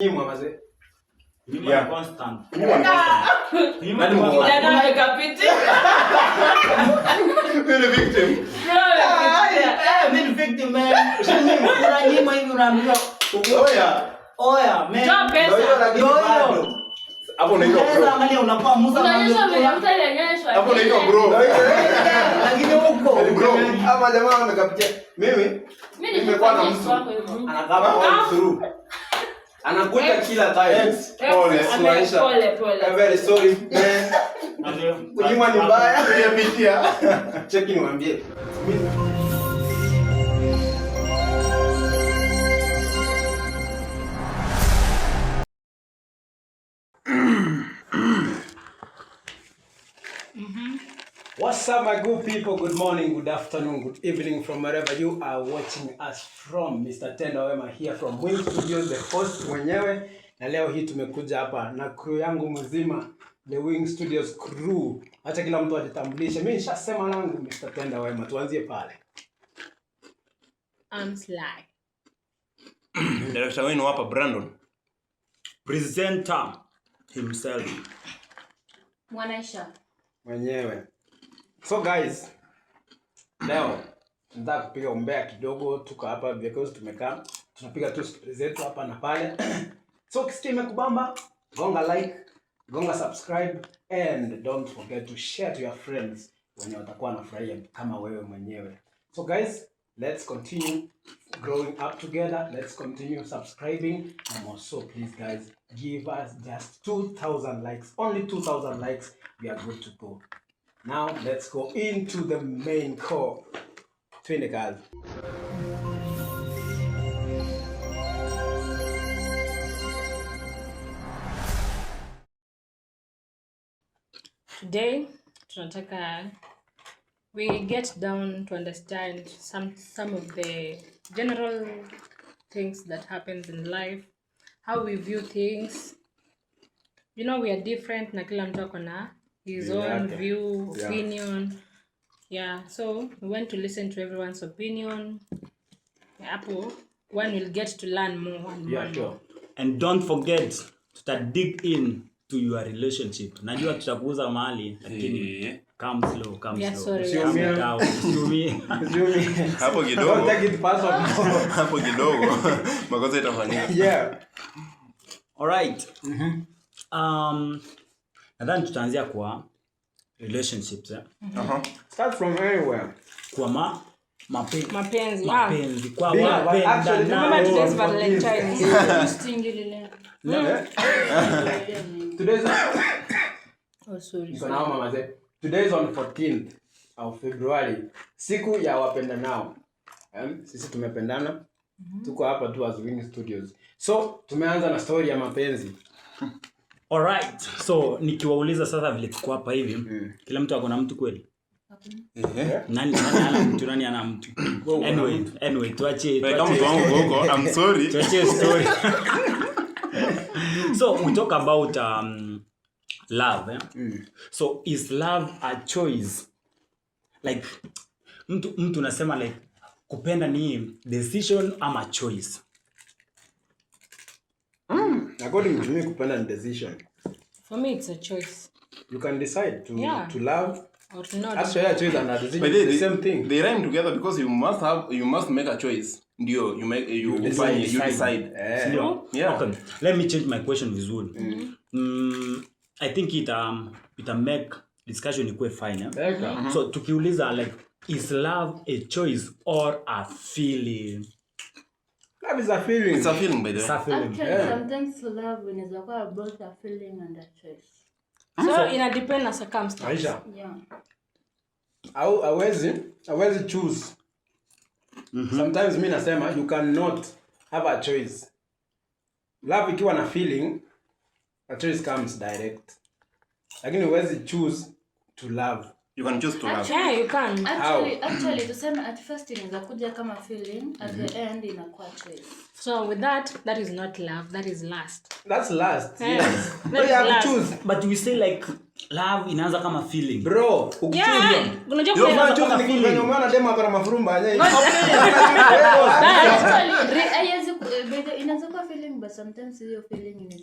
Nyimwa mazee. Nyimwa constant. Nyimwa kapiti. Mimi ni victim. Mimi ni victim man. Kuna nyimwa hivi unaambiwa. Oya man. Toa pesa. Doyo. Hapo unaitwa bro. Sasa angalia unakuwa Musa Hapo unaitwa bro. Lakini huko Bro. Ama jamaa amekapitia. Mimi nimekuwa na mtu. anakapa Through. Anakuja kila time. Pole. Very sorry man. Kunyima ni mbaya. Nimepitia. Cheki niwaambie. What's up my good people? Good morning, good afternoon, good evening from wherever you are watching us from. Mr. Tenda Wema here from Wing Studios, the host mwenyewe. Na leo hii tumekuja hapa na crew yangu mzima, the Wing Studios crew. Acha kila mtu ajitambulishe. Mimi nishasema langu Mr. Tenda Wema. Tuanzie pale. I'm Sly. Director wenu hapa Brandon. presenter himself. Mwanaisha. Mwenyewe. So guys, leo nataka kupiga umbea kidogo. Tuko hapa because tumekaa tunapiga tu stories zetu hapa na pale. So kisikia imekubamba, gonga like, gonga subscribe and don't forget to share to your friends wenye watakuwa wanafurahia kama wewe mwenyewe. So guys, let's continue growing up together. Let's continue subscribing and also please guys give us just 2,000 likes. Only 2,000 likes, we are good to go. Now let's go into the main core. Twende kazi. Today tunataka we get down to understand some of the general things that happens in life, how we view things. You know, we are different na kila mtu ako na his own view, opinion. Yeah, so we want to listen to everyone's opinion. Hapo one will get to learn more and more. Sure. And don't forget to dig in to your relationship. Najua tutakuuza mahali lakini come slow. Yeah, sorry. Calm down. Hapo Don't kidogo. take it personal. Hapo kidogo. Makosa itafanyika. Yeah. All right. Nadhani tutaanzia kwa relationships Start from anywhere. kwa mapenzi. Mapenzi. Kwa Remember today's Valentine's. Today's Oh, sorry. Iko nao mama zetu. Today is on 14th of February. Siku ya wapendanao. Sisi tumependana. Tuko hapa tu as Wing Studios. So, tumeanza na story ya mapenzi. All right. So, nikiwauliza sasa vile tuko hapa hivi, kila mtu ako na mtu kweli? Nani ana mtu, nani ana mtu? Anyway, tuache Kama mtu wangu huko, I'm sorry. tuache story. So, we talk about love. So, is love a choice? Like mtu nasema like kupenda ni decision ama choice? According to me, kupenda ni decision. For me, it's a choice. You can decide to love Or to not. That's a choice and a decision. But It's the same thing. They rhyme together because you must make a choice. Ndio, you decide. Yeah. Okay. Let me change my question vizuri. I think it make discussion equal fine. So tukiuliza like, is love a choice or a feeling? Love is a feeling. It's a feeling, by the way. It's a feeling. Actually, sometimes love inaweza kuwa both a feeling and a choice. So ina depend na circumstance. Aisha. Yeah. Hawezi choose. Sometimes mimi nasema you cannot have a choice. Love ikiwa na feeling, a choice comes direct. Lakini huwezi choose to love. You can choose to love. Yeah, you can. Actually tuseme at first inaweza kuja kama feeling, at the end inakuwa choice. So with that is not love, that is lust. That's lust. Yeah. Yes. That But is you have lust. to choose. But we say like love inaanza kama feeling. Bro, ukichoose. Yeah. Unajua You kuna can't choose ni kwenye umeona demo hapa na mafurumba yenyewe. Actually inaweza kuwa feeling but sometimes hiyo feeling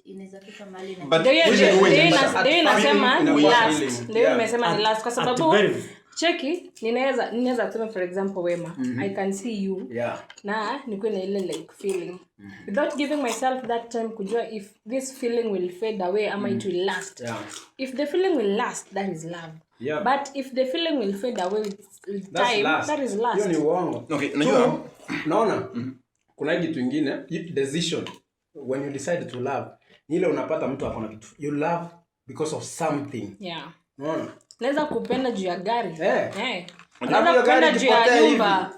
inaweza fika mahali na But ndio nasema ni last. Ndio nimesema ni last kwa sababu cheki ninaweza kusema for example Wema, I can see you. Na niko na ile like feeling. Without giving myself that time kujua if this feeling will fade away ama it will last. If the feeling will last, that is love. But if the feeling will fade away with time, that is last. Hiyo ni uongo. Okay, najua. Naona kuna kitu kingine, decision when you decide to love. Ni ile unapata mtu akona kitu. You love because of something. Unaona? Naweza kupenda juu ya gari. Naweza kupenda juu ya nyumba.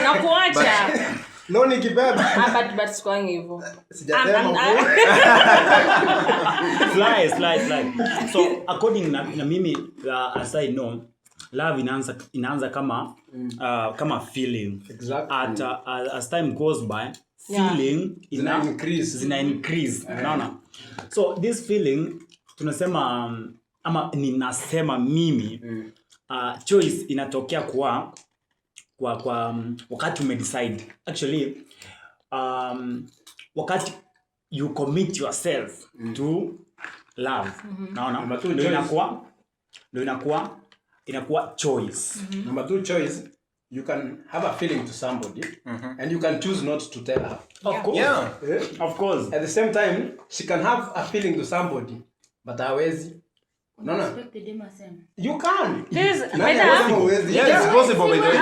Na kuacha. Leo nikibeba. But sikwangi hivyo. Sijasema. Fly. So according na mimi as I know, love inaanza kama feeling. Exactly. As time goes by, feeling zina increase. Unaona? So this feeling tunasema ama ninasema mimi choice inatokea kwa wakati umedecide. Actually wakati you commit yourself to love. Naona ndio inakuwa choice. Number 2 choice, you can have a feeling to somebody and you can choose not to tell her. Of course. Of course. At the same time, she can have a feeling to somebody but hawezi. No. You can. Yes, it's possible by the way.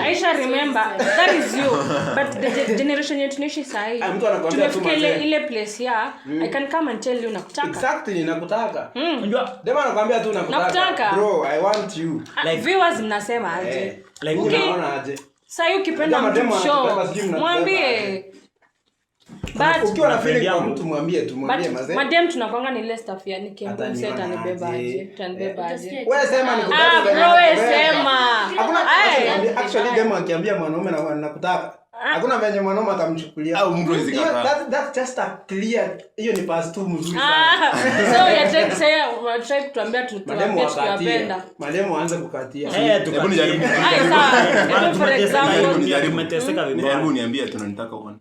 Aisha, remember, that is you. But the generation yetu tunaishi sahi. Tumefikia ile place ya I can come and tell you nakutaka. Exactly, nakutaka. Unajua, dema anakuambia tu nakutaka. Bro, I want you. Like viewers mnasema aje? Like unaona aje? Sasa ukipenda mtu show, mwambie. But ukiwa na feeling kwa mtu mwambie mazee. Madam tunakwanga ni ile stuff ya nikimsema atanibeba aje. Wewe sema nikutaka. Wewe sema. Hakuna actually demo akiambia mwanaume na nakutaka. Hakuna venye mwanaume atamchukulia. Au mtu hizi kaka. That's just a clear. Hiyo ni pass tu mzuri sana. So ya try to say try kutuambia tunapenda. Mademo aanze kukatia. Hebu nijaribu. Sawa. For example, umeteseka vibaya. Hebu niambie tunanitaka uone.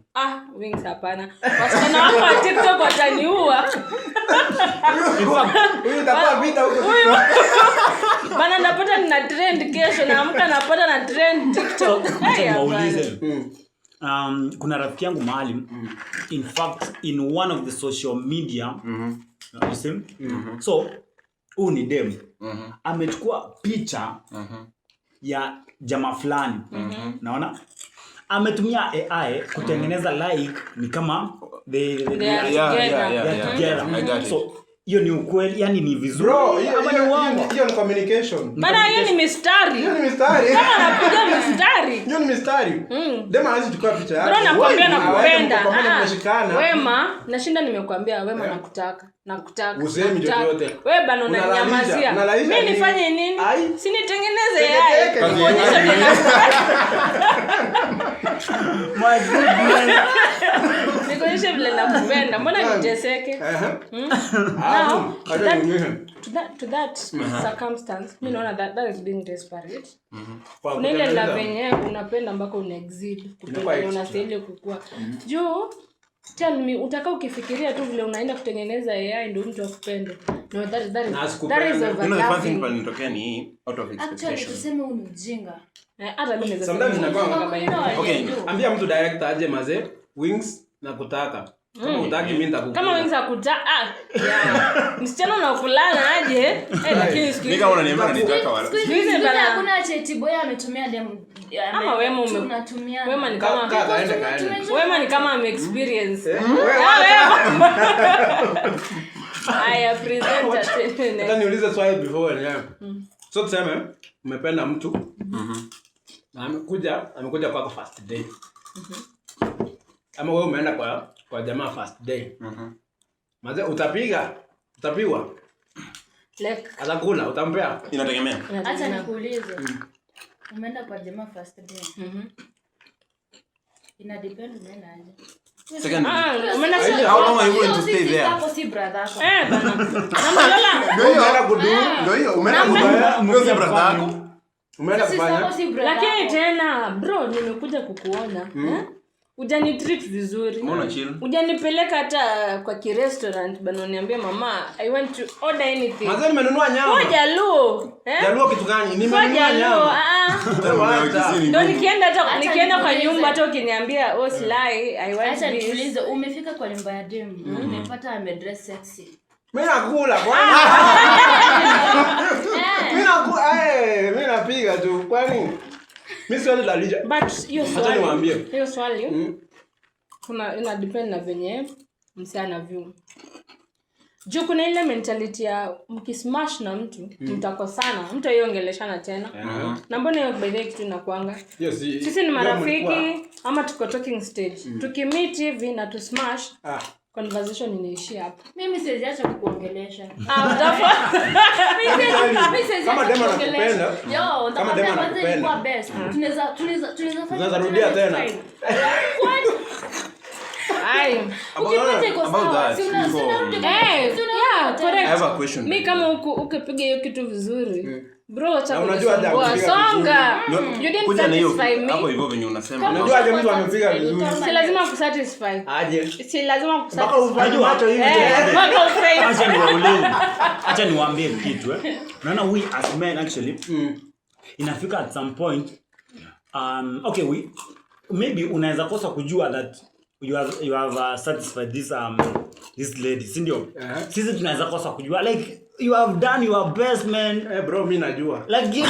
Wings hapana. Wasichana wangu wa TikTok wataniua. Huyu itakuwa vita huko. Bana napata nina trend kesho na amka napata na trend TikTok. Muulize. Kuna rafiki yangu mahali in fact in one of the social media you see so huyu ni dem amechukua picha ya jamaa fulani naona ametumia AI kutengeneza like ni kama they together. So hiyo ni ukweli, yani ni vizuri. Bro, hiyo ni communication. Bana hiyo ni mistari. Hiyo ni mistari. Kama anapiga mistari. Hiyo ni mistari. Dema hazi chukua picha yake. Bro nakwambia nakupenda. Wema, nashinda nimekuambia Wema nakutaka. Usemi chochote. Wewe bana unanyamazia. Mimi nifanye nini? Si nitengeneze yai. Kuonyesha vile my goodness. Nikuonyeshe vile nakupenda. Mbona niteseke? To that circumstance, mimi naona that is being desperate. Kuna ile love yenyewe unapenda mpaka una exceed kupenda unastahili kukua. Juu tell me utaka ukifikiria tu vile unaenda kutengeneza AI ndio mtu akupende. No, that is overlapping. Panitokea ni out of expectation. Actually tuseme unujinga. Hata mimi naweza. Sometimes inakuwa kama hiyo. Okay, ambia mtu director aje mazee Wings na kutaka. Kama utaki mimi nitakupa. Kama Wings akutaka msichana unakulana aje? Lakini siku hizi kama unaniambia unanitaka wala. Siku hizi bana hakuna cheti boy ametumia dem. Ama Wema unatumia. Wema ni kama Wema ni kama ame experience. I present hata niulize swali before yeah. So tuseme umependa mtu na amekuja kwako first day. Ama wewe umeenda kwa jamaa first day. Maze utapigwa. Like atakula utampea. Inategemea. Acha nikuulize. Umeenda kwa jamaa first day. Ina depend umeenda aje. Second. Umeenda how long are you going to stay there? Hapo si brother yako. Bana. Namlala. Ndio hiyo umeenda si brother yako. Umeenda kufanya. Lakini tena bro nimekuja kukuona. Hujanitreat vizuri. Mbona chill? Hujanipeleka hata kwa restaurant bana niambia mama I want to order anything. Mazani nimenunua nyama. Kwa Jaluo. Jaluo kitu gani? Nimenunua nyama. Ndio nikienda kwa nyumba hata ukiniambia silai I want acha this. niulize umefika kwa nyumba ya dem umepata amedress sexy. Mimi nakula kwani? Mimi napiga tu kwani? Mimi siwezi lalija. But hiyo swali. Hata niwaambie. Hiyo swali. Kuna ina depend na venye msiana view. Juu kuna ile mentality ya mkismash na mtu mtakosana, mtu aiongeleshana tena. Na mbona hiyo by the way kitu inakuanga? Sisi ni marafiki ama tuko talking stage. Tukimeet hivi na tu smash. Conversation inaishia hapo. Mimi siwezi acha kukuongelesha. Kama dema nakupenda. Yo, kama dema nakupenda. Kwa best. Tunaweza fanya rudia tena. I have a question. Mimi kama ukipiga hiyo kitu vizuri. Bro, acha unajua songa. You didn't satisfy me. Hapo hivyo venye unasema. Unajua aje mtu amepiga vizuri. Si lazima kusatisfy. Aje. Si lazima kusatisfy. Mpaka ufanye macho hivi. Acha niwaambie kitu Naona we as men actually inafika at some point okay maybe unaweza kosa kujua that you have satisfied this lady, si ndio? Sisi tunaweza kosa kujua like you have done your best man. Bro mimi najua. Like mimi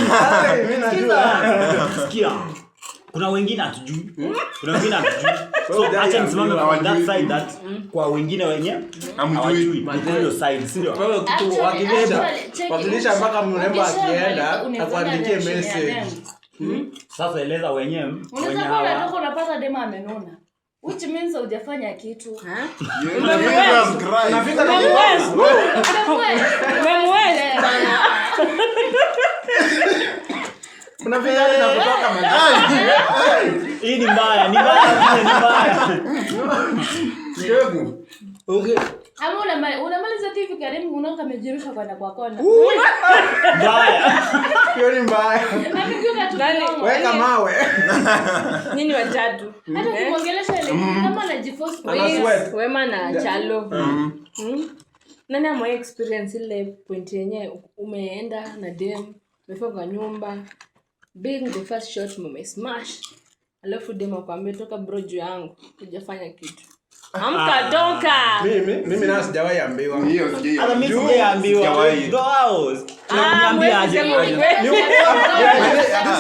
najua. Sikia. Kuna wengine hatujui. So acha nisimame on that side that kwa wengine wenye hawajui hiyo side, si ndio? Kwa hiyo kitu wakilisha mpaka mrembo akienda akuandikie message. Sasa eleza wenyewe unaweza unapata dema amenona. Which means hujafanya kitu. Unafika unafika na kutoka majani. Hii ni mbaya. Kidogo. Okay. Ama unamaliza TV karibu unaona kamejirusha kwenda kwa kona. Mbaya. Hiyo ni mbaya. Weka mawe. Nini watatu? Hata kuongelesha ile kama anajiforce Wema na Chalo. Nani ama experience ile point yenye umeenda na dem, umefika kwa nyumba, being the first shot smash. Alafu dem akwambia toka bro juu yangu, hujafanya kitu. Amka toka. Mimi na sijawahi ambiwa. Hiyo sijui. Hata mimi sijaambiwa. Go out. Tunakuambia aje. This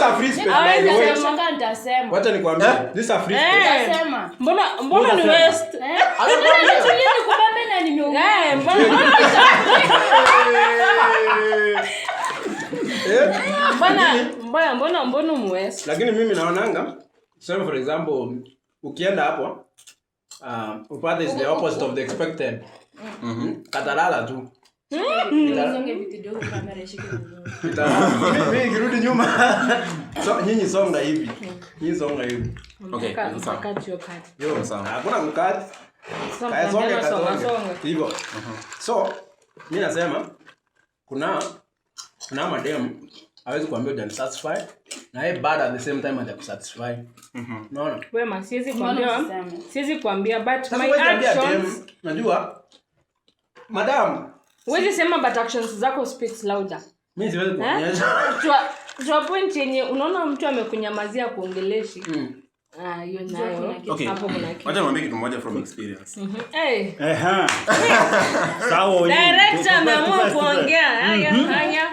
a free space by the way. Nitasema. Wacha nikwambie. This a free space. Nitasema. Mbona ni west? Tulia nikubambe na nimeongea. Mbona mwest? Lakini mimi naonanga sema for example ukienda hapo upate is the opposite of the expected. Katalala tu. Nizonge vitu kidogo kamera ishike vizuri. Mimi kirudi nyuma. So nyinyi songa hivi. Okay, Cut your cut. sawa. Hakuna kukati. Kaya songa. Hivyo. So mimi nasema kuna madem hawezi kuambia hujansatisfy na yeye bado at the same time atakusatisfy. Unaona? Wema siwezi kuambia but my actions najua madam wewe sema but actions zako speaks louder. Mimi siwezi kuonyesha. Kwa point yenye unaona mtu amekunyamazia kuongeleshi. Hiyo nayo. Okay. Hapo kuna kitu. Wacha niambie kitu moja from experience. Sawa. Director ameamua kuongea. Haya.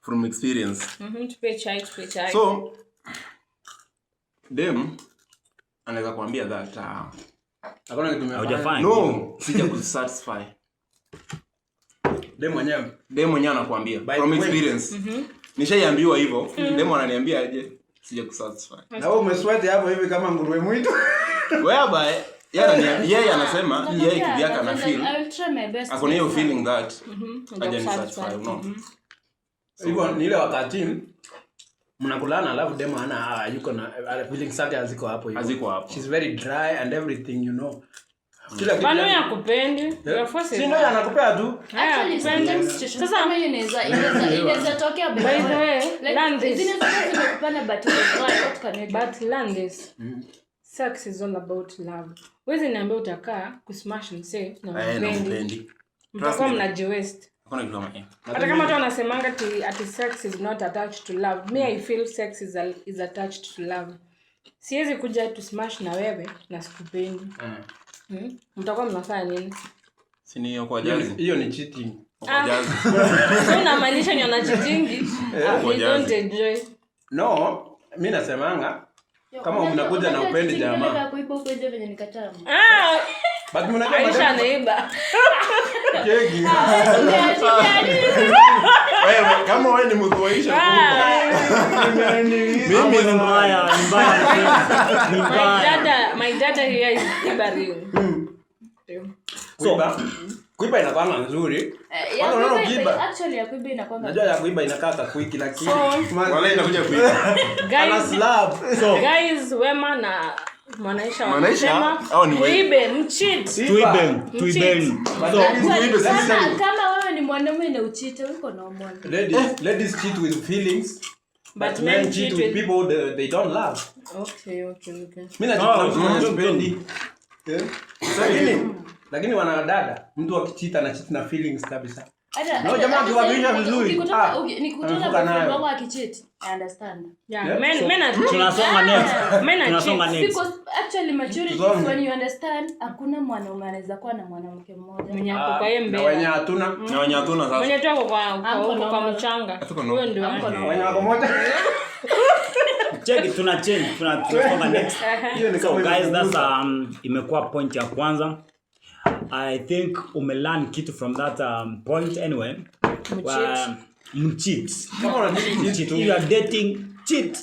From experience. Tupe chai. So dem anaweza kuambia that hakuna kitu hujafanya. No, sija kusatisfy. Dem mwenyewe anakuambia from experience. Nishaiambiwa hivyo. Dem ananiambia aje sija kusatisfy. Na wewe umesweat hapo hivi kama nguruwe mwitu. Whereby yeye anasema yeye kivyake ana feel. I will try my best. Akona hiyo feeling that aje satisfy, no. Hivyo ni ile wakati mnakulana alafu demo yuko na feeling zake haziko hapo hivyo. She's very dry and everything, you know. Kila kitu. Bado yakupendi. You force it. Si ndio anakupea tu. Actually sometimes sasa kama inaweza tokea by the way, learn this. Zinaweza kupanda but what can you do? But learn this. sex is all about love. Wewe niambia utakaa kusmash and say na mpendi. Mtakuwa mnajiwaste. Hakuna kitu kama hiyo. Hata kama tu wanasemanga ati sex is not attached to love. Me I feel sex is attached to love. Siwezi kuja to smash na wewe na sikupendi. Mtakuwa mnafanya nini? Si ni kwa jazi. Hiyo ni cheating. Kwa jazi. Sio unamaanisha ni ana cheating? I don't enjoy. No, mimi nasemanga kama mnakuja na upendi jamaa. Nataka kuiba upendi venye nikataa. But mnajua Aisha neiba. kegi. Wewe kama wewe ni mdhoisha kubwa. Mimi ni mbaya. My dad here is Ibario. Kuiba inakuwa nzuri. Unaona kuiba? Actually ya kuiba inakuwa. Najua ya kuiba inakaa quick lakini Wala inakuja kuiba. Guys, Wema na Mwanaisha wanasema kuibe mcheat. Tuibe. Kama wewe ni mwanamume na uchite uko na mwana. Ladies cheat with feelings. But men cheat with people they don't love. Okay. Mimi najipendi. Lakini wanadada mtu akichita na cheat na feelings kabisa. No jamaa akiwaambia vizuri. Nikutana na mwanangu akicheat. I understand. Tunasonga next. Because actually maturity is when you understand hakuna mwanaume anaweza kuwa na mwanamke mmoja. Mwenye ako kwa yeye mbele. Na wenye hatuna sasa. Mwenye tu ako kwa mchanga. Huyo ndio wenye wako moja. Check tunasonga next. So guys, that's imekuwa point ya kwanza. I think umelearn kitu from that point anyway. Mcheat. Kama unachit you are dating cheat.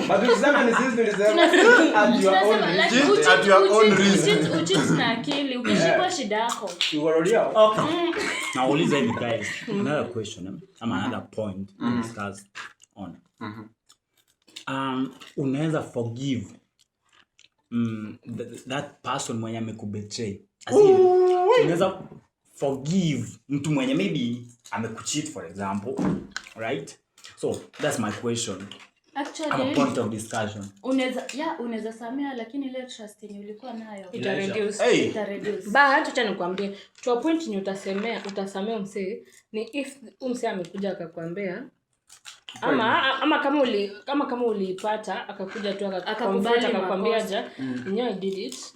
But usisema ni sisi tulisema at your own risk. Ucheat na akili ukishikwa shida yako. Uwarodia. Okay. Now uliza hivi guys. Another question, another point to discuss on. Unaweza forgive that person mwenye amekubetray. Unaweza forgive mtu mwenye maybe amekucheat for example, right? So that's my question. Actually, a point of discussion. Unaweza samea lakini ile trust yenye ulikuwa nayo ita reduce. But acha nikwambie, to a point ni utasamea msee ni if msee amekuja akakwambia ama kama uliipata akakuja tu akakwambia I did it.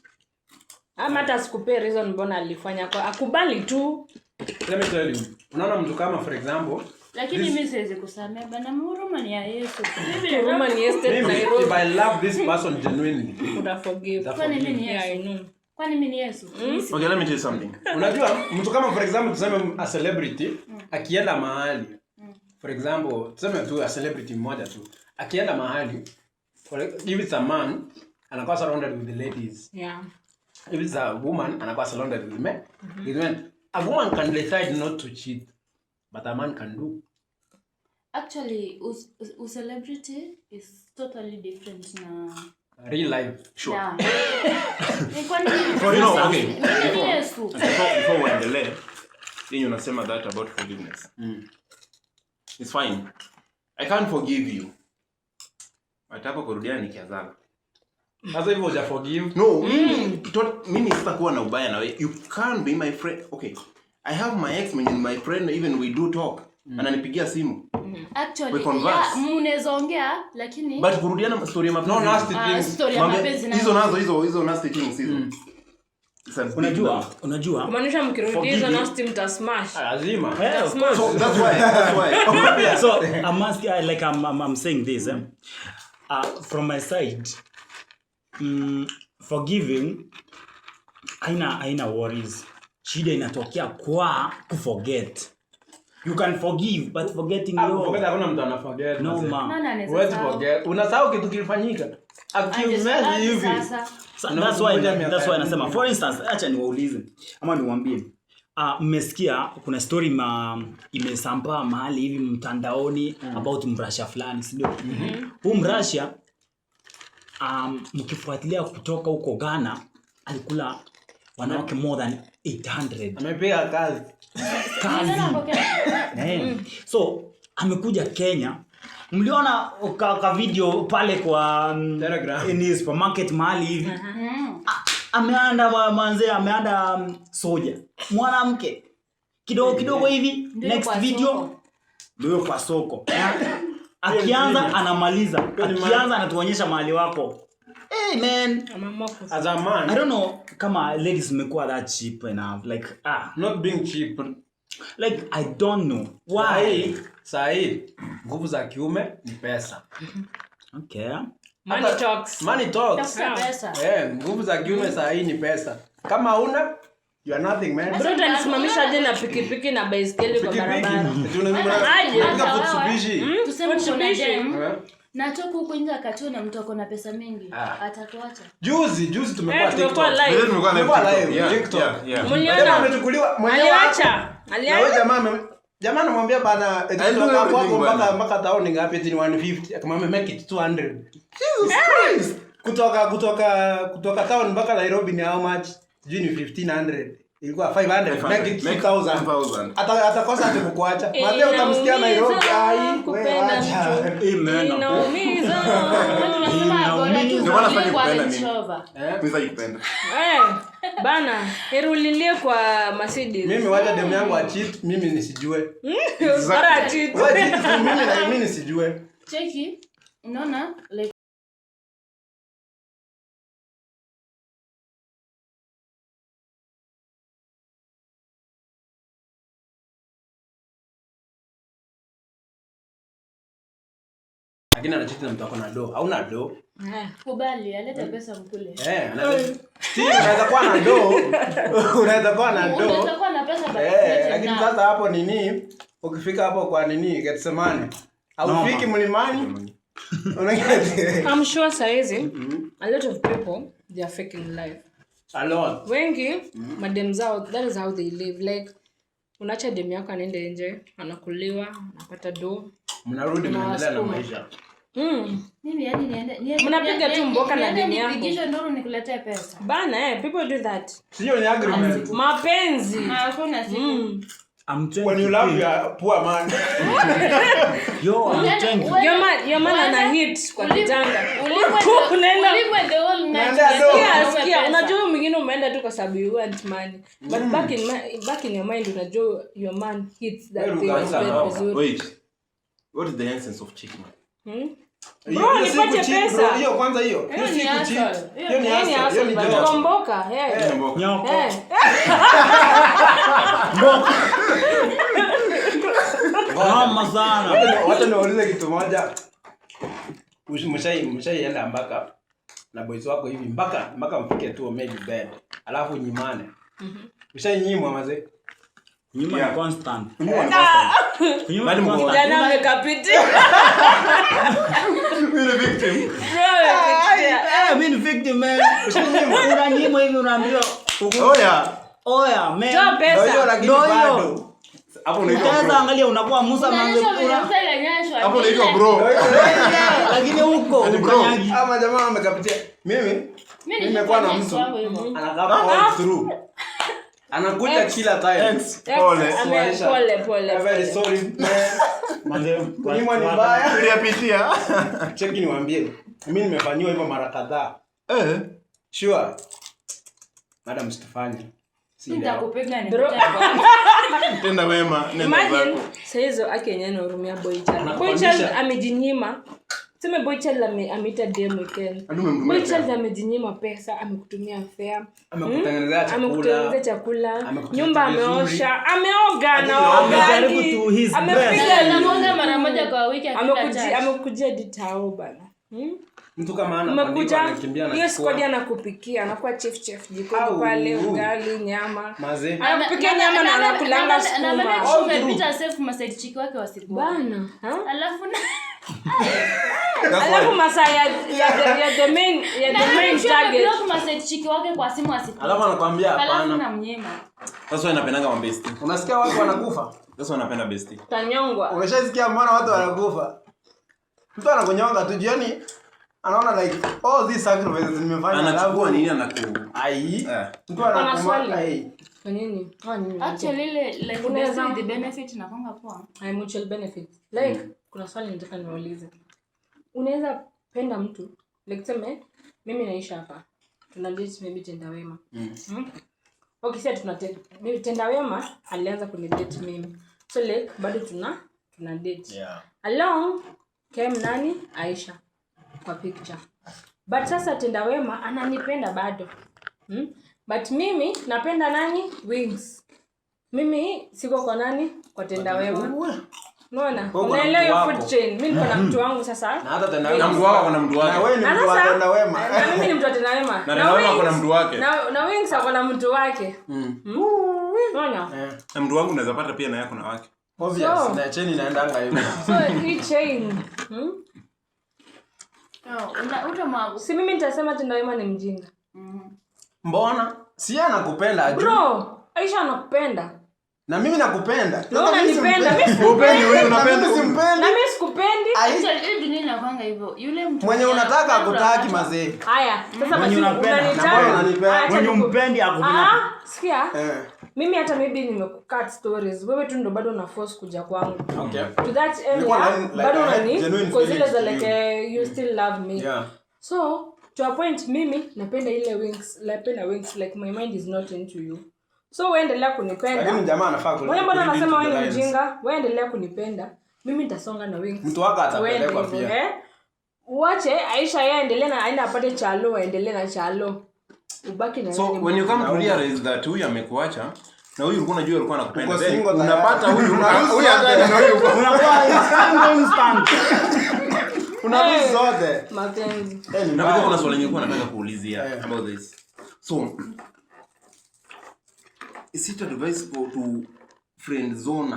Ama hata sikupe reason mbona alifanya kwa akubali tu. Let me tell you. Unaona mtu kama for example, lakini mimi siwezi kusamea bana, huruma ni ya Yesu. Huruma ni Yesu. If I love this person genuinely, uta forgive. Kwani mimi ni Yesu? I know. Kwani mimi ni Yesu? Okay, let me tell you something. Unajua mtu kama for example tuseme a celebrity akienda mahali. For example, tuseme tu a celebrity mmoja tu. Akienda mahali, if it's a man, anakuwa surrounded with the ladies. Yeah. If it's a woman, anakuwa surrounded with men. A woman can decide not to cheat, but a man can do. Actually, celebrity is totally different na real life. Sure. Yeah. Okay. Before we endelee, then unasema that about forgiveness. It's fine. I can't forgive you. Nataka kurudia nikianza. Sasa hivyo uja forgive? No, mimi sitakuwa na ubaya na wewe. You can't be my friend. Okay. I have my ex man my friend, even we do talk. Ananipigia simu. Actually, yeah, mnaweza ongea lakini but kurudiana story ya mapenzi. No nasty things. Story ya mapenzi na hizo nasty things hizo. Unajua kumaanisha mkirudia hizo nasty mtasmash lazima. So that's why. So I must like I'm saying this from my side, forgiving haina worries. Shida inatokea kwa kuforget. You can forgive but forgetting forget hakuna mtu ana forget. No man. What's forget? Unasahau kitu kilifanyika. Akimeza hivi. That's why nasema for instance, acha niwaulize ama niwaambie. Mmesikia kuna story imesambaa mahali hivi mtandaoni about mrasha fulani, si ndio? Huyu mrasha mkifuatilia kutoka huko Ghana alikuwa wanawake more than 800. Amepiga kazi. So amekuja Kenya Mliona ka video pale kwa Telegram in supermarket mahali hivi. Ameanda soja. Mwanamke. Kidogo hivi next video ndio kwa soko. Akianza anamaliza. Akianza anatuonyesha mahali wako. Hey man, as a man, I don't know kama ladies mmekuwa that cheap enough like not being cheap. Like I don't know why. Sahi nguvu za kiume ni pesa. Okay. Money talks. Money talks. Pesa. Nguvu za kiume sahi ni pesa. Kama una you are nothing man. Bro utanisimamisha je na pikipiki na baiskeli kwa barabara. Tunataka kutsubishi. Tuseme kuna dem. Natoka huko nje akatuna mtu ako na pesa mingi. Atakuacha. Juzi tumekuwa TikTok. Tumekuwa live TikTok. Mliona amechukuliwa mwenyewe. Aliacha. Na jamaa anamwambia bana mpaka town ngapi eti 150 akamwambia make it 200. Jesus Christ. Kutoka town mpaka Nairobi ni how much? Sijui ni 1500. Ilikuwa 500. Make it 2000. Atakosa ati kukuacha. Mateo utamsikia Nairobi wewe acha. Inaumiza. Ndio maana sasa kupenda mimi. Pesa ikupenda. Bana, herulilie kwa Mercedes. Mimi wacha demu yangu acheat, mimi nisijue. Sara cheat. Mimi nisijue. Cheki. Unaona like lakini anachiti na mtu ako na do. Hauna do. Kubali, alete pesa mkule. Unaweza kuwa na do. Unaweza kuwa na pesa lakini sasa hapo nini? Ukifika hapo kwa nini? Getsemane. Haufiki mlimani. I'm sure saizi a lot of people they are faking life. A lot. Wengi madem zao that is how they live like unaacha dem yako anaenda nje, anakuliwa, anapata do. Mnarudi mnaendelea na maisha. Mimi yani niende mnapiga tu mboka na deni yako. Nipigisho nduru nikuletee pesa. Bana people do that. Sio ni agreement. Mapenzi. Hakuna siku. When you love your poor man. Your man ana hit kwa kitanda. Unaenda the whole night. Sikia, unajua mwingine umeenda tu kwa sababu you want money. But back in your mind unajua your man hits that thing vizuri. Wait. What is the essence of cheating? Bro, nipatie pesa. Hiyo kwanza hiyo. Hiyo si kucheat. Hiyo ni hasa. Hiyo ni job. Komboka. Nyoko. Mama sana. Wacha niulize kitu moja. Mshaienda mpaka na boys wako hivi mpaka mpike tu maybe bed. Alafu nyimane. Mshainyimwa mazee. Nyuma ni constant. Nyuma ni constant. Jana amekapiti. Mimi ni victim. Mimi ni victim man. Unanyimwa hivi unaambiwa. Oya man. Toa pesa. Ndio bado. Hapo unaitwa bro. Sasa angalia unakuwa Musa manze kula. Hapo unaitwa bro. Lakini huko ukanyagi. Ama jamaa amekapitia. Mimi nimekuwa na mtu anakaa all through. Anakuja kila time. Pole. Very sorry man. Manze Kunyimwa ni mbaya. Niliyapitia. Cheki niwaambie. Mimi nimefanywa hivyo mara kadhaa. Sure. Madam Stefani. Nitakupiga ni. Tenda wema, nenda zako. Imagine saizo akenye na urumia boy child. Boy child amejinyima. Sema boy child ameita dem weekend. Boy child amejinyima pesa, amekutumia fare. Amekutengenezea chakula. Nyumba ameosha, ameoga na amejaribu tu his best. Amepiga na moja mara moja kwa wiki amekujia ditao bana. Mtu kama anapandika anakimbia na hiyo squad anakupikia, anakuwa chef jikoni pale, ugali, nyama. Anakupikia nyama na anakulanga sukuma. Na mama umepita safe message chiki wake wasiku. Bana, Alafu masaa ya the main target. Alafu message chiki wake kwa simu wasiku. Alafu anakuambia hapana. Alafu namnyema. Sasa wanapendanga mabesti. Unasikia watu wanakufa? Sasa wanapenda besti. Tanyongwa. Unashasikia mbona watu wanakufa? Mtu anakunyonga tu jioni. Anaona like all these sacrifices nimefanya anachukua nini mtu anakumaka kwa nini? Actually like the benefit na konga poa. Mutual benefit. Like kuna swali nataka niwaulize. Unaweza penda mtu, like tuseme mimi naisha hapa. Tuna date maybe Tendawema. Okay, sasa maybe Tendawema alianza kunidate mimi. So like bado tuna date. Yeah. Along came nani? Aisha kwa picture. But sasa Tendawema ananipenda bado. But mimi napenda nani? Wings. Mimi siko kwa nani? Kwa Tendawema. Unaona? Unaelewa food chain. Mimi niko na mtu wangu sasa. Na hata Tendawema mtu wako kuna mtu wake. Na wewe ni mtu wa Tendawema. Na mimi ni mtu wa Tendawema. Na Wings kuna mtu wake. Na Wings ako na mtu wake. Unaona? Na mtu wangu unaweza pata pia na yako na wake. Obvious. Na chain inaendanga hivyo. So hii chain. Si mimi nitasema Tendawema ni mjinga. Mbona? Si anakupenda aje? Bro, Aisha anakupenda. Na mimi nakupenda. Naona nipenda. Upendi wewe unapenda simpendi. Na mimi sikupendi. Aisha ile dunia inakwanga hivyo. Yule mtu Mwenye unataka akutaki mazee. Haya, sasa basi unanipenda. Mwenye umpendi akupenda. Sikia? Mimi hata maybe nimekucut stories. Wewe tu ndo bado una force kuja kwangu. Okay. To that area, bado unani because ile za like you still love me. Yeah. So, to a point mimi napenda ile Wings like my mind is not into you. So wewe endelea kunipenda. Lakini jamaa anafaa kulipa. Wewe mbona unasema wewe ni mjinga? Wewe endelea kunipenda. Mimi nitasonga na Wings. Mtu wako atapelekwa pia. Uache Aisha yeye endelee na aenda apate chalo, aendelee na chalo. Ubaki na So when you come to realize that huyu amekuacha na huyu ulikuwa unajua alikuwa anakupenda, then unapata huyu hata na huyu Unakuwa instant. Unabii zote. mapenzi. na bado kuna swali nilikuwa nataka kuulizia about this. So is it advisable to friend zone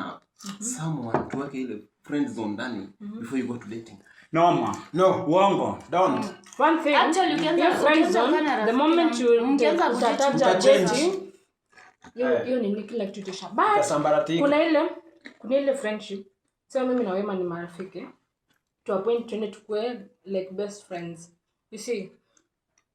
someone to work ile friend zone ndani before you go to dating? No. Uongo. Don't. One thing, actually you can the moment you start dating, Yeah. hiyo ni kila kitu kisha. But kuna ile friendship. So mimi na Wema ni marafiki. To a point tuende tukue like best friends. You see,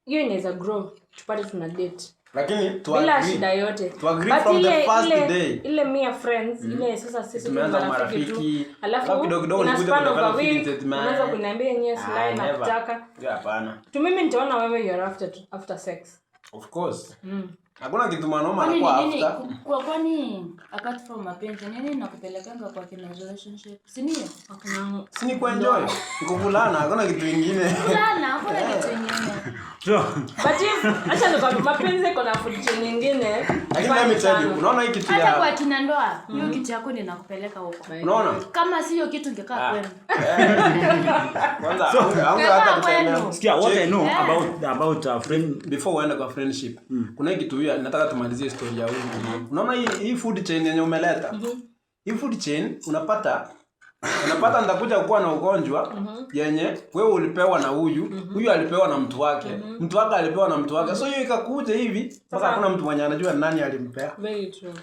hiyo inaweza grow tupate tuna date. Lakini bila shida yote. To agree from the first day. Ile mia friends, ile sasa sisi tumeanza marafiki. Alafu kidogo nikuja kwa week, unaweza kuniambia yenyewe slide na kutaka. Hapana. Tu mimi nitaona wewe you are after sex. Of course. Hakuna kitu manoma anakuwa after. Kwani apart from mapenzi nini nakupelekanga kwa kina relationship? Si ndio? Si ni kuenjoy. Nikuvulana hakuna kitu kingine. Kulana hakuna kitu kingine. But if acha ndo mapenzi kuna future nyingine. Lakini let me tell you, unaona hii kitu ya hata kwa kina ndoa, hiyo kitu yako ninakupeleka huko. Unaona? Kama sio kitu ningekaa kwenu. Kwanza hata kusema. Sikia, what I know about a friend Before uende kwa friendship. Kuna kitu hiyo nataka tumalizie story ya huyu. Unaona hii food chain yenye umeleta? Hii food chain unapata nitakuja kuwa na ugonjwa yenye wewe ulipewa na huyu alipewa na mtu wake. Mtu wake alipewa na mtu wake. So hiyo ikakuja hivi sasa hakuna mtu mwenye anajua nani alimpea. Very true.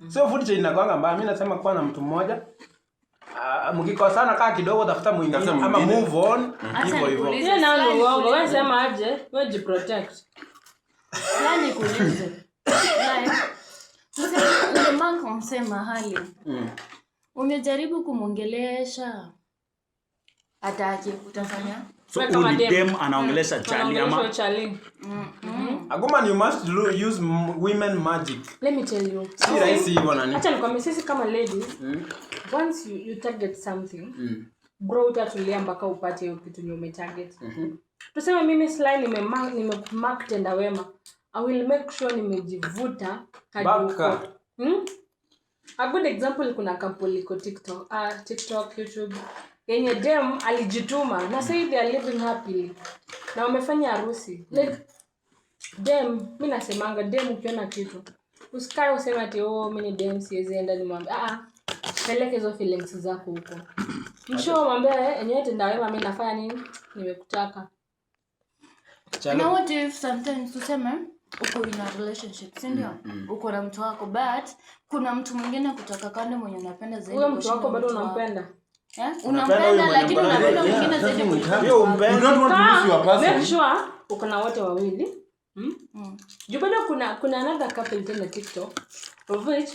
So food chain inakuanga mbaya. Mimi nasema kwa na mtu mmoja mkikosana kaa kidogo tafuta mwingine ama move on hivyo. Hiyo nao ni uongo. Wewe sema aje? Wewe jiprotect. Yaani kuulize. Sasa ule manko msema hali. Umejaribu kumongelesha ataki utafanya. So dem anaongelesha chali ama Agoma you must use women magic. Let me tell you. Si rahisi hivyo nani? Acha nikwambie sisi kama ladies, once you target something, bro utatulia mpaka upate hiyo kitu ni umetarget. Tuseme mimi slide nimemark Tendawema. I will make sure nimejivuta hadi huko. A good example kuna couple iko TikTok, YouTube. Yenye dem alijituma na say they are living happily. Na wamefanya harusi. Like dem, mimi nasemanga dem ukiona kitu. Usikae useme ati mimi ni dem siwezi enda nimwambie. Peleke hizo feelings zako huko. Msho mwambie yenyewe Tendawema mimi nafanya nini? Nimekutaka. Now what if sometimes tuseme uko in a relationship, si ndio? Uko na mtu wako but kuna mtu mwingine kutoka kando mwenye unapenda zaidi. Huyo mtu wako bado unampenda? Unampenda lakini unapenda mwingine zaidi kuliko hiyo umpenda. You don't want to lose your person. Make sure uko na wote wawili. Juu bado kuna another couple tena TikTok of which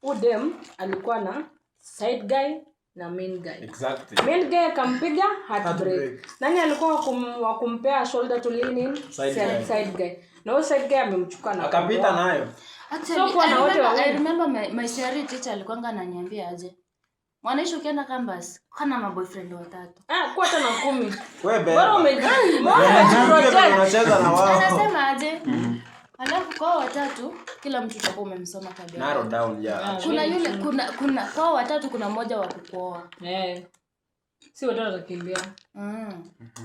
Udem alikuwa na side guy na main guy. Exactly. Main guy akampiga heartbreak. Nani alikuwa wa kumpea shoulder to lean in? Side guy. Na huyo side guy amemchukua na akapita nayo. Actually, I remember my theory teacher alikuwa ananiambia aje. Mwanaishi ukienda campus, kana maboyfriend watatu. Kwa hata na 10. Wewe bora unacheza na wao. Anasema aje? Alafu kwa watatu kila mtu utakuwa umemsoma tabia. Narrow down yeah. Kuna yule kuna kwa watatu kuna mmoja wa kukuoa. Si watu watakimbia.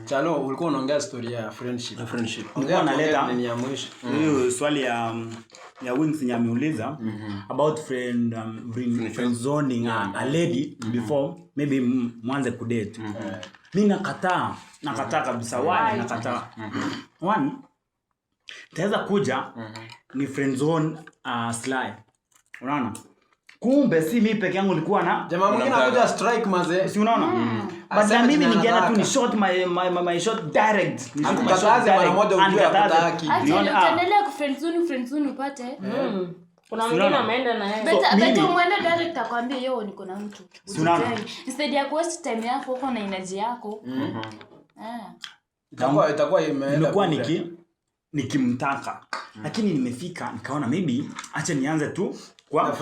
Chalo ulikuwa unaongea story ya friendship. Ongea naleta nini ya mwisho. Hiyo swali ya Wings nyameuliza about friend zoning a lady before maybe mwanze kudate. Mimi nakataa kabisa. Why nakataa? One, taweza kuja ni friend zone Sly. Unaona? Kumbe si mimi peke yangu nilikuwa na jamaa mwingine anakuja strike maze. Si unaona? But na mimi ningeenda tu ni shot my shot direct. Ni shot kazi mara moja ujue hakutaki. Utaendelea ku friend zone upate. Kuna mwingine ameenda na yeye. Beta muende direct akwambie yeye niko na mtu. Instead ya waste time yako huko na energy yako. Itakuwa imekuwa nikimtaka. Lakini nimefika nikaona maybe acha nianze tu kwa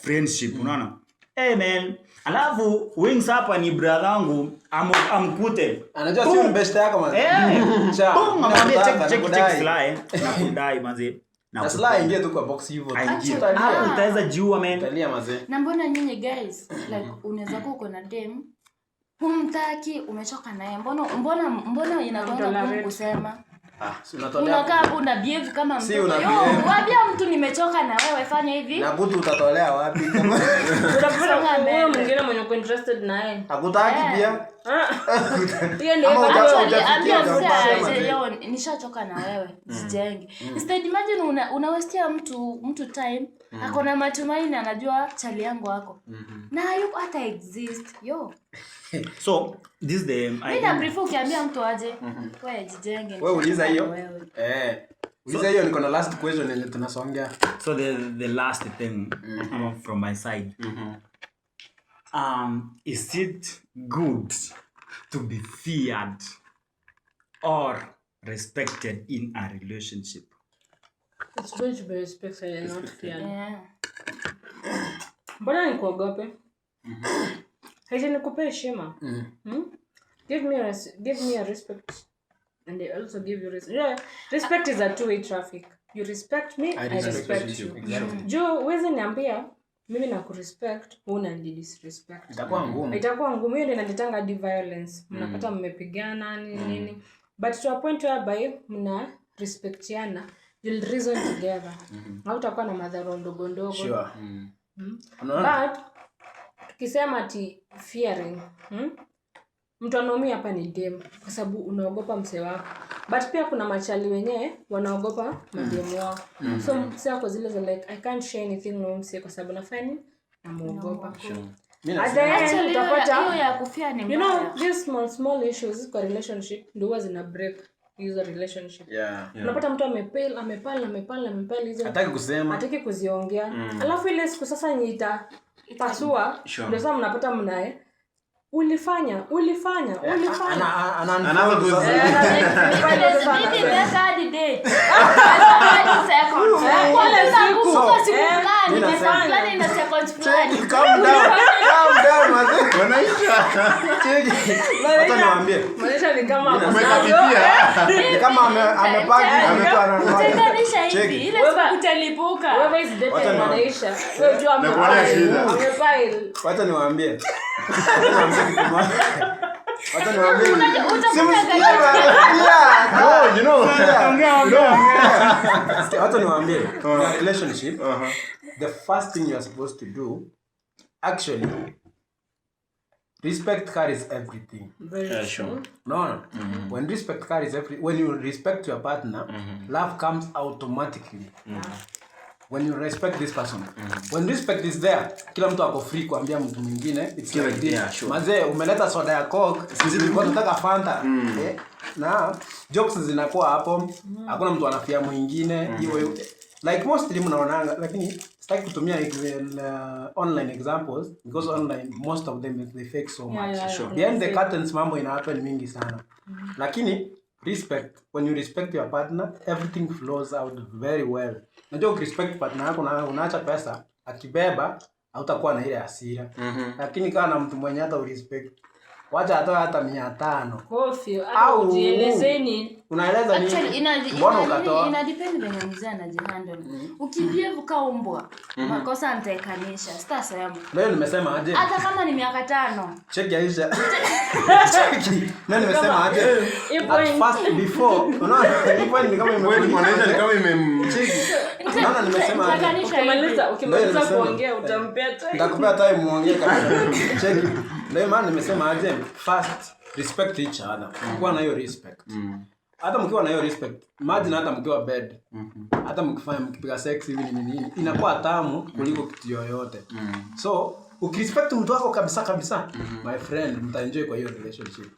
friendship unaona. Man, alafu Wings hapa ni brother wangu amkute. Anajua sio best yako man. Amwambie check Sly na kudai manze. Na Sly ingia tu kwa box hivyo. Utaweza jua man. Talia manze. Na mbona nyinyi guys like unaweza kuwa uko na dem humtaki umechoka naye. Mbona inakuwa kusema unakaa una behave kama mtu. Waambia mtu nimechoka na wewe fanya hivi. Na butu utatolea wapi kama unapata wewe mwingine mwenye uko interested naye. Hakutaki pia. Hiyo ndio leo nishachoka na wewe. Jijenge. Instead imagine unawestia mtu time. Akona matumaini anajua chali yangu wako. Na yuko hata exist. So this the mimi na prefer ukiambia mtu aje wewe jijenge. Wewe uliza hiyo. Uliza hiyo niko na last question ile tunasongea. So the last thing from my side. Is it good to be feared or respected in a relationship? It's going to be respected and not feared. Mbona nikuogope? Haja nikupe heshima. Give me a respect and I also give you respect. Respect is a two-way traffic. You respect me, I respect you. Jo, wewe niambia mimi na kurespect, wewe unani disrespect. Itakuwa ngumu. Hiyo ndio inaleta violence. Mnapata mmepigana nini. But to a point whereby mna respectiana, you'll reason together. Hautakuwa na madhara ndogo. Sure. But tukisema ati fearing, mtu anaumia hapa ni dem kwa sababu unaogopa mse wako. But pia kuna machali wenyewe wanaogopa mademu wao. So mse wako zile za like I can't share anything na mse kwa sababu nafanya namuogopa. Actually hiyo ya kufia ni mbaya. You know these small issues kwa relationship ndio huwa zina break hizo relationship. Unapata mtu amepala hizo. Hataki kuziongea. Alafu ile siku sasa nyita pasua ndio sasa mnapata mnae ulifanya anaanza kuzungumza mimi ndio hadi date calm down mazee wanaisha hata niwaambie maisha ni kama umekapitia kama amepaki tenganisha hivi ile siku utalipuka wewe is date wanaisha wewe jua amepile hata niwaambie Wacha niwaambie. Wacha niwaambie. Relationship. The first thing you are supposed to do, actually, respect carries everything. Very sure. No. When respect carries everything, when you respect your partner, love comes automatically. When you respect this person, when respect is there, kila mtu ako free kuambia mtu mwingine it's like this. Mazee umeleta soda ya Coke, sisi tulikuwa tunataka Fanta. Na jokes zinakuwa hapo, hakuna mtu anafia mwingine hiyo like mostly mnaonanga, lakini Sitaki kutumia online examples because online most of them they fake so much. Sure. Behind the curtains mambo ina happen mingi sana. Lakini respect, when you respect your partner, everything flows out very well. Unajua ukirespect partner yako na unaacha pesa akibeba hautakuwa na ile hasira. Lakini kama mtu mwenye hata urespect, wacha atoe hata 500. Coffee au jielezeni. Unaeleza nini? Actually ina depend venye mzee anajihandle. Ukibievu kaumbwa, makosa nitaekanisha. Sitasema. Leo nimesema aje? Hata kama ni miaka 5. Check Aisha. Check. Leo nimesema aje? At first before, unaona ipo ni kama imemcheki. Unaona nimesema aje? Ukimaliza kuongea utampea time. Nitakupea time muongee kabisa. Check. Leo maana nimesema aje? First respect each other. Kuwa na hiyo respect. Hata mkiwa na hiyo respect, imagine hata mkiwa bed. Hata mkipiga sex hivi nini inakuwa tamu kuliko kitu yoyote. So, ukirespect mtu wako kabisa, my friend, mtaenjoy kwa hiyo relationship.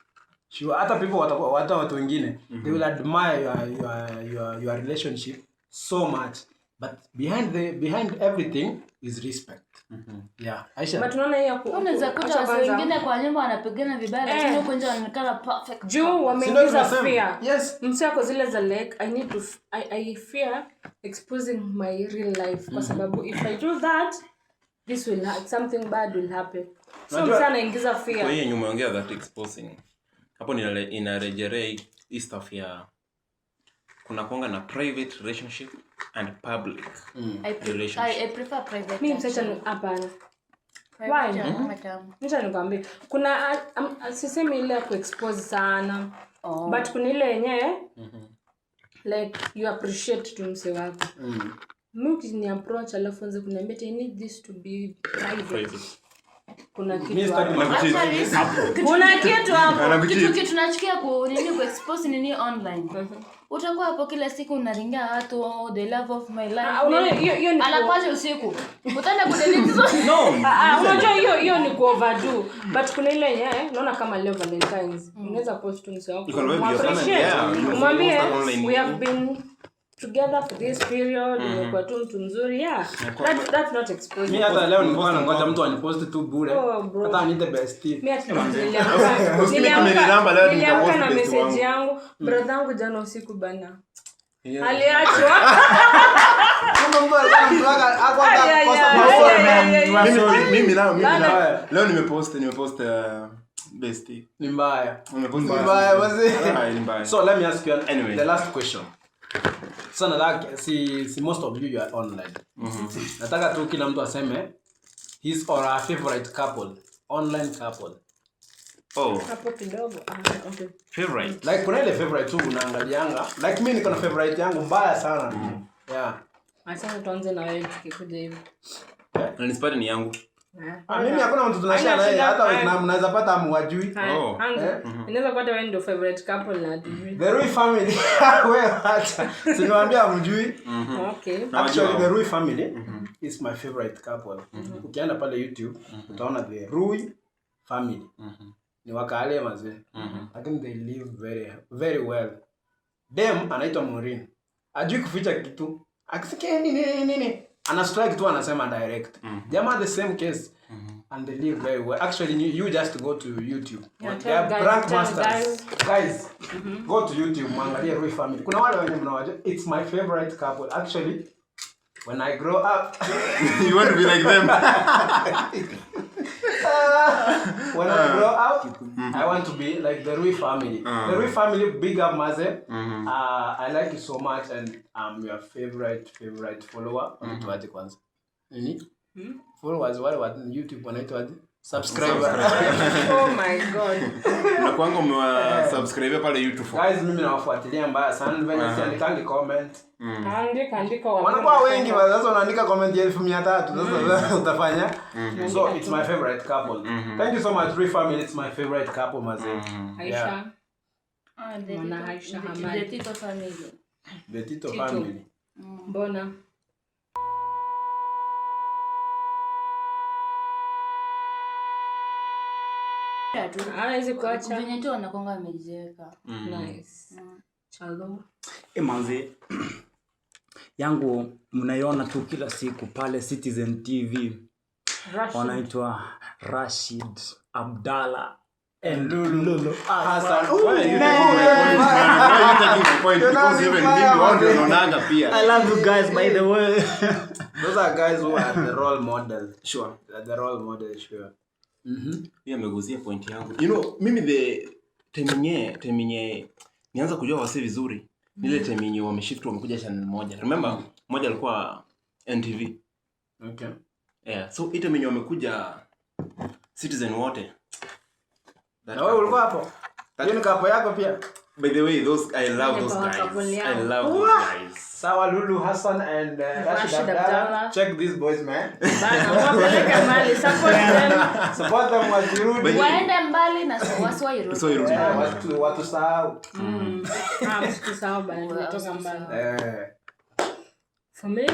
Sure, hata people watu wengine, they will admire your relationship so much. But behind everything is respect. Yeah, Aisha. But unaona hiyo unaweza kuta watu wengine kwa nyumba wanapigana vibaya lakini huko nje wanaonekana perfect. Juu wameingiza fear. Yes. Msako zile za like I fear exposing my real life kwa sababu if I do that this will something bad will happen. So msana ingiza fear. Kwa hiyo nyuma ongea that exposing. Hapo inarejelea hii stuff ya kuna kuanga na private relationship and public relationship. I prefer private. Mimi msacha hapana. Why? Mimi nikwambia kuna sisemi ile ya kuexpose sana. But kuna ile yenyewe like you appreciate to mse wako. Mimi ni approach alafu anza kuniambia I need this to be private. Kuna kitu hapo. Kuna kitu hapo. Kitu tunachukia ku expose nini online. Utakuwa hapo kila siku unaringia watu the love of my life. Unaona hiyo ni anapaje usiku. Utaenda kudelete zote. No. Unajua hiyo ni ku overdo. But kuna ile yenyewe unaona kama leo Valentines. Unaweza post tu msao. Mwambie we have been together for this period. Umekuwa tu mtu mzuri. Yeah. That's not exposing. Mimi hata leo nilikuwa nangoja mtu anipost tu bure. Hata anite bestie. Mimi niliamka na message yangu, brother yangu jana usiku bana. Aliachwa. Kama mtu anataka hakuanza kosa mimi leo nimepost bestie. Ni mbaya. Mbaya wazi. Mbaya. So let me ask you anyway the last question. So nataka si most of you are online. Nataka tu kila mtu aseme his or her favorite couple, online couple. Hapo kidogo. Okay. Favorite. Like kuna ile favorite tu unaangalianga. Like mimi niko na favorite yangu mbaya sana. Yeah. Asante tuanze na wewe tukikuja hivi. Na nisipate ni yangu. Mimi hakuna mtu tunashare naye hata mnaweza pata amwajui. Inaweza kupata wewe ndio favorite couple na adui. The Rui family. Wewe acha. Siniwaambia amjui. Okay. Actually the Rui family is my favorite couple. Ukienda pale YouTube utaona the Rui family. Ni wakale mazee. I think they live very very well. Dem anaitwa Maureen. Ajui kuficha kitu. Akisikia nini. Ana strike tu anasema direct. Jamaa the same case. And they live very well. Actually you just go to YouTube. They are prank masters. Guys, go to YouTube mwangalie Rui family. Kuna wale wenye mnawajua. It's my favorite couple. Actually when I grow up you want to be like them. When I grow up, I want to be like the Rui family. The Rui family, big up Maze. I like you so much and I'm your favorite follower. Wanaitwaje kwanza? Nini? Followers wale wa YouTube wanaitwaje? Subscriber. Oh my god. Na kwangu umewasubscribe pale YouTube. Guys, mimi nawafuatilia mbaya sana. Venye siandikangi comment. Andika wanakuwa wengi sasa unaandika comment 1300 sasa utafanya. So it's my favorite couple. Thank you so much Rui family, it's my favorite couple Maze. Aisha. Aisha Hamad. The Tito family. The Tito family. Mbona? Hizi kuacha. Venye tu wanakonga wamejiweka. Nice. Chalo. Manze. yangu mnaiona tu kila siku pale Citizen TV. Wanaitwa Rashid Abdalla and Lulu Hassan. I love you guys, by the way. Those are guys who are the role model. Sure. The role model, sure. Pia ameguzia point yangu. You know, mimi the teminye nianza kujua wase vizuri. Nile teminye wameshift wamekuja channel moja. Remember, moja alikuwa NTV. Okay. Yeah, so ite menye wamekuja Citizen wote. Na wewe ulikuwa hapo? Hiyo ni kapo yako pia. By the way, I love those guys. I love those guys. Sawa, Lulu Hassan and Rashid Abdalla. Check these boys, man. Wapeleke mbali, support them. Support them wasirudi. Waende mbali na wasiwairudi. Watu sahau. Msitusahau bali tunatoka mbali. For me,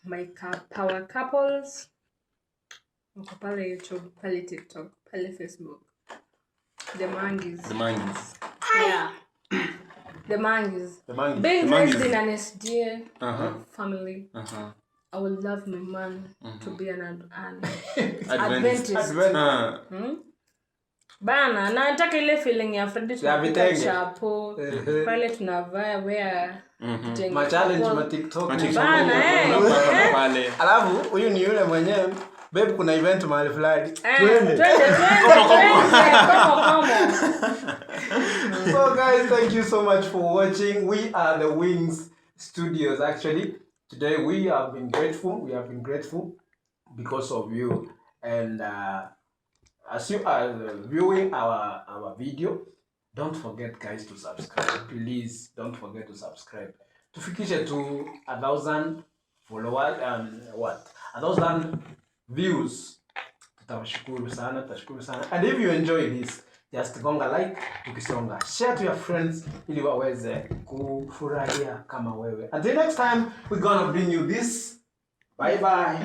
my power couples wako pale YouTube, pale TikTok, pale Facebook. The Mangis. Yeah. The Mangis. Being raised in an SDA family, I would love my man to be an Adventist. Bana, na nataka ile feeling ya Freddy tunapika chapo, pale tunavaa wear ma challenge ma TikTok. Bana pale. Alafu huyu ni yule mwenyewe. Babe, kuna event mahali fulani. Twende. So guys, thank you so much for watching. We are the Wings Studios actually. Today we have been grateful because of you, and as you are viewing our video, don't forget guys to subscribe. Please don't forget to subscribe. Tufikishe to 1,000 followers and 1,000 views. Tutashukuru sana. And if you enjoy this, just gonga like, tukisonga. Share to your friends ili waweze kufurahia kama wewe. Until next time, we're gonna bring you this. Bye bye.